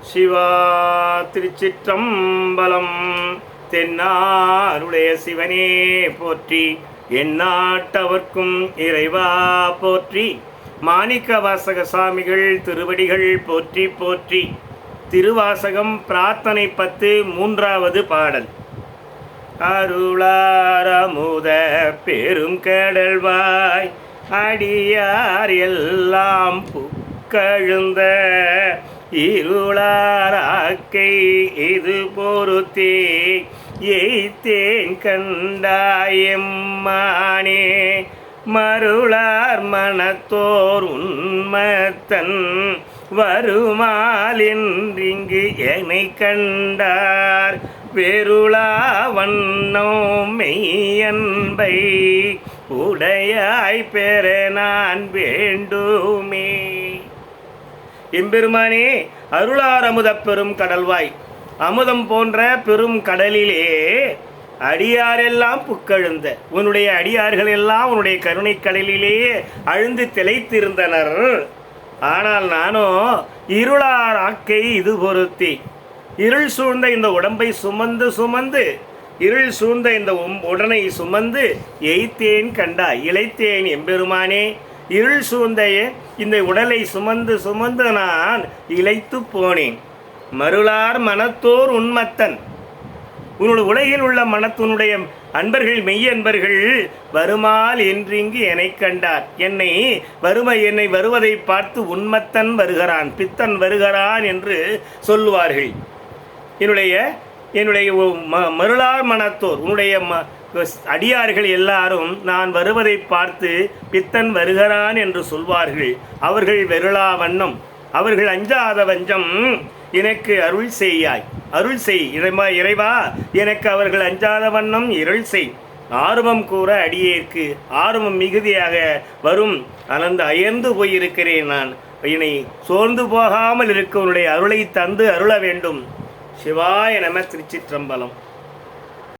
சிவா திருச்சிற்றம்பலம். தென்னாருடைய சிவனே போற்றி, எந்நாட்டவர்க்கும் இறைவா போற்றி. மாணிக்க வாசக சாமிகள் திருவடிகள் போற்றி போற்றி. திருவாசகம் பிரார்த்தனை 10 3வது பாடல். அருளாரமுத பெரும் கடல்வாய் அடியார் எல்லாம் புக்கழுந்த இருளாராக்கை இது பொறுத்தே எய்த்தேன் கண்டாயம்மானே. மருளார் மனத்தோர் உண்மத்தன் வருமாலின்றிங்கு என்னை கண்டார் வெருளா வண்ணம் மெய்யன்பை உடையாய் பெற நான் வேண்டுமே. எம்பெருமானே, அருளார் அமுத பெரும் கடல்வாய், அமுதம் போன்ற பெரும் கடலிலே அடியாரெல்லாம் புக்கழுந்த உன்னுடைய அடியார்கள் எல்லாம் உன்னுடைய கருணை கடலிலே அழுந்து திளைத்திருந்தனர். ஆனால் நானோ இருளார் ஆக்கை இது பொருத்தி, இருள் சூழ்ந்த இந்த உடம்பை சுமந்து இருள் சூழ்ந்த இந்த உடனை சுமந்து எய்த்தேன் கண்டா இளைத்தேன் எம்பெருமானே. இருள் சூழ்ந்த இந்த உடலை சுமந்து நான் இளைத்து போனேன். மருளார் மனத்தோர் உண்மத்தன், உன்னுடைய உலகில் உள்ள மனத்துனுடைய அன்பர்கள் மெய்யன்பர்கள் வருமால் என்றிங்கு என்னை கண்டார். என்னை வருவதை பார்த்து உண்மத்தன் வருகிறான், பித்தன் வருகிறான் என்று சொல்லுவார்கள். என்னுடைய மருளார் மனத்தோர் உன்னுடைய அடியார்கள் எல்லாரும் நான் வருவதை பார்த்து பித்தன் வருகிறான் என்று சொல்வார்கள். அவர்கள் வெருளா வண்ணம், அவர்கள் அஞ்சாத வஞ்சம் எனக்கு அருள் செய்யாய், அருள் செய் இறைவா, எனக்கு அவர்கள் அஞ்சாத வண்ணம் இருள் செய். ஆர்வம் கூற அடியேற்கு ஆர்வம் மிகுதியாக வரும். அனந்த அயர்ந்து போயிருக்கிறேன் நான். என்னை சோர்ந்து போகாமல் இருக்க உன்னுடைய அருளை தந்து அருள வேண்டும். சிவாய நம. திருச்சிற்றம்பலம்.